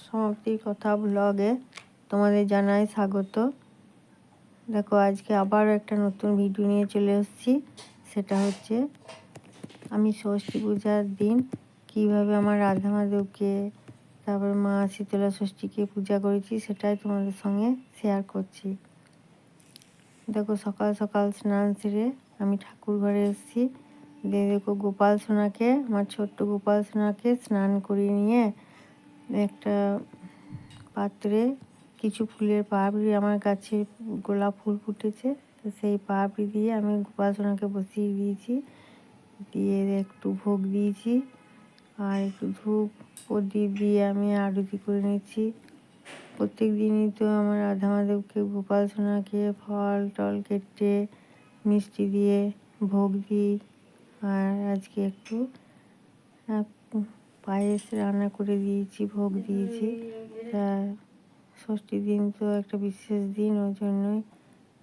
সমাপ্তির কথা ব্লগে তোমাদের জানাই স্বাগত। দেখো আজকে আবারও একটা নতুন ভিডিও নিয়ে চলে এসেছি। সেটা হচ্ছে আমি ষষ্ঠী পূজার দিন কিভাবে আমার রাধা মাধবকে তারপর মা শীতলা ষষ্ঠীকে পূজা করেছি সেটাই তোমাদের সঙ্গে শেয়ার করছি। দেখো সকাল সকাল স্নান সেরে আমি ঠাকুর ঘরে এসেছি। দেখো গোপাল সোনাকে, আমার ছোট্ট গোপাল সোনাকে স্নান করিয়ে নিয়ে একটা পাত্রে কিছু ফুলের পাপড়ি, আমার গাছে গোলাপ ফুল ফুটেছে, তো সেই পাপড়ি দিয়ে আমি গোপাল সোনাকে বসিয়ে দিয়েছি। দিয়ে একটু ভোগ দিয়েছি আর একটু ধূপ প্রদীপ দিয়ে আমি আরতি করে নিচ্ছি। প্রত্যেক দিনই তো আমার রাধা মাধবকে গোপাল সোনাকে ফল টল কেটে মিষ্টি দিয়ে ভোগ দিই। আর আজকে একটু পায়েস রান্না করে দিয়েছি, ভোগ দিয়েছি। তা ষষ্ঠীর দিন তো একটা বিশেষ দিন, ওই জন্যই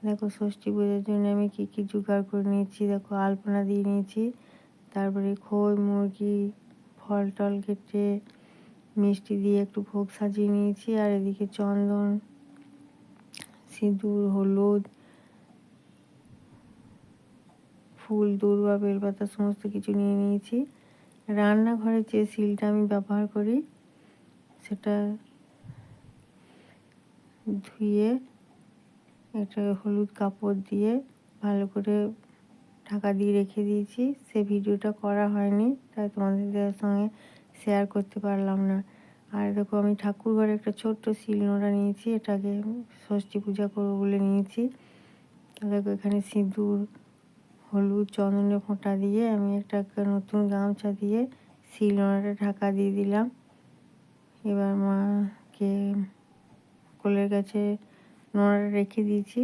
দেখো ষষ্ঠী পূজার জন্য আমি কী কী জোগাড় করে নিয়েছি। দেখো আলপনা দিয়ে নিয়েছি, তারপরে খই মুরগি ফল টল কেটে মিষ্টি দিয়ে একটু ভোগ সাজিয়ে নিয়েছি। আর এদিকে চন্দন সিঁদুর হলুদ ফুল দূর্বা বেলপাতা সমস্ত কিছু নিয়ে নিয়েছি। রান্নাঘরে যে শিলটা আমি ব্যবহার করি সেটা ধুয়ে একটা হলুদ কাপড় দিয়ে ভালো করে ঢাকা দিয়ে রেখে দিয়েছি। সে ভিডিওটা করা হয়নি, তাই তোমাদের সঙ্গে শেয়ার করতে পারলাম না। আর দেখো আমি ঠাকুর ঘরে একটা ছোট্ট শিলনোড়া নিয়েছি, এটাকে ষষ্ঠী পূজা করবো বলে নিয়েছি। দেখো এখানে সিঁদুর হলুদ চন্দনের ফোঁটা দিয়ে আমি একটা নতুন গামছা দিয়ে শিলনোড়াটা ঢাকা দিয়ে দিলাম। এবার মাকে কোলের কাছে নোড়াটা রেখে দিয়েছি।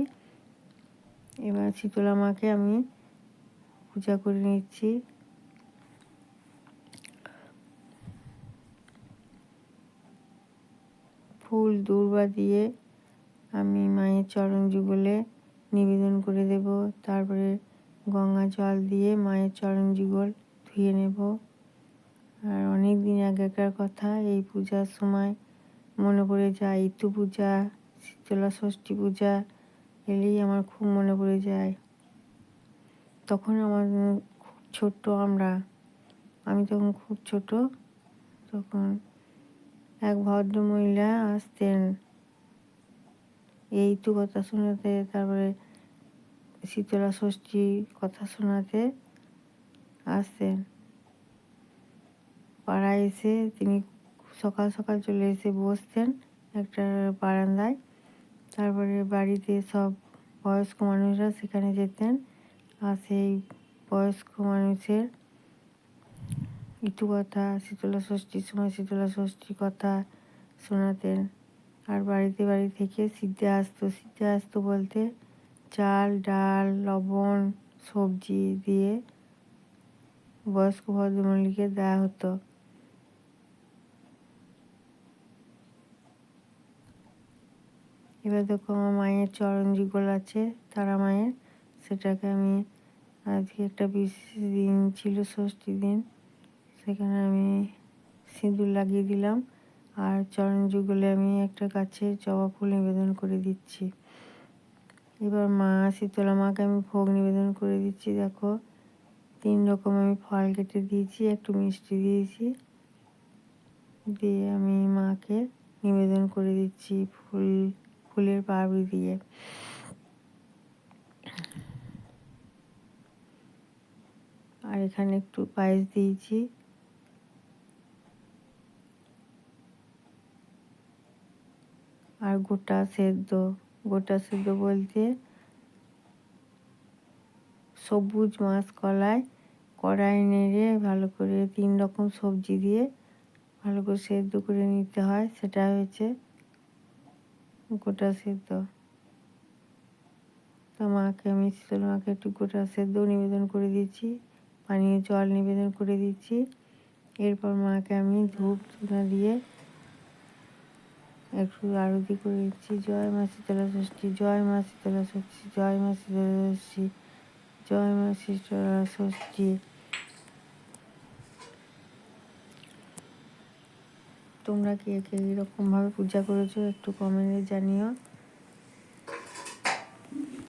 এবার শীতলা মাকে আমি পূজা করে নিচ্ছি। ফুল দূর্বা দিয়ে আমি মায়ের চরণ যুগলে নিবেদন করে দেব। তারপরে গঙ্গা জল দিয়ে মায়ের চরণ যুগল ধুয়ে নেব। আর অনেক দিন আগেকার কথা, এই পূজার সময় মনে পড়ে যায় ইতু পূজা, শীতলা ষষ্ঠী পূজা এলেই আমার খুব মনে পড়ে যায়। তখন আমার খুব ছোট্ট আমি তখন খুব ছোট। তখন এক ভদ্রমহিলা আসতেন এই ইতু কথা শোনাতে, তারপরে শীতলা ষষ্ঠী কথা শোনাতে আসতেন পাড়ায় এসে। তিনি সকাল সকাল চলে এসে বসতেন একটা বারান্দায়। তারপরে বাড়িতে সব বয়স্ক মানুষরা সেখানে যেতেন আর সেই বয়স্ক মানুষের ইতু কথা, শীতলা ষষ্ঠীর সময় শীতলা ষষ্ঠীর কথা শোনাতেন। আর বাড়িতে বাড়ি থেকে সিদ্ধে আসতো বলতে চাল ডাল লবণ সবজি দিয়ে বয়স্ক ভদ্রমহিলাকে দেওয়া হতো। এবার দেখো আমার মায়ের চরণ যুগল আছে তারা মায়ের, সেটাকে আমি আজকে একটা বিশেষ দিন ছিল ষষ্ঠীর দিন, সেখানে আমি সিঁদুর লাগিয়ে দিলাম। আর চরণ যুগলে আমি একটা গাছের জবা ফুল নিবেদন করে দিচ্ছি। এবার মা শীতলা মাকে আমি ভোগ নিবেদন করে দিচ্ছি। দেখো 3 রকম আমি ফল কেটে দিয়েছি, একটু মিষ্টি দিয়েছি, দিয়ে আমি মাকে নিবেদন করে দিচ্ছি ফুলের পাপড়ি দিয়ে। আর এখানে একটু পায়েস দিয়েছি। আর গোটা সেদ্ধ বলতে সবুজ মাসকলাই কড়াই নেড়ে ভালো করে 3 রকম সবজি দিয়ে ভালো করে সেদ্ধ করে নিতে হয়, সেটা হয়েছে গোটা সেদ্ধ। তো মাকে আমি শীতল মাকে একটু গোটা সেদ্ধ নিবেদন করে দিচ্ছি, পানীয় জল নিবেদন করে দিচ্ছি। এরপর মাকে আমি ধূপ ধুনা দিয়ে একটু আরতি করে দিচ্ছি। জয় মা শীতলা ষষ্ঠী, জয় মা শীতলা ষষ্ঠী, জয় মা শীতলা ষষ্ঠী, জয় মা শীতলা ষষ্ঠী। তোমরা কে কে এরকমভাবে পূজা করেছো একটু কমেন্টে জানিও।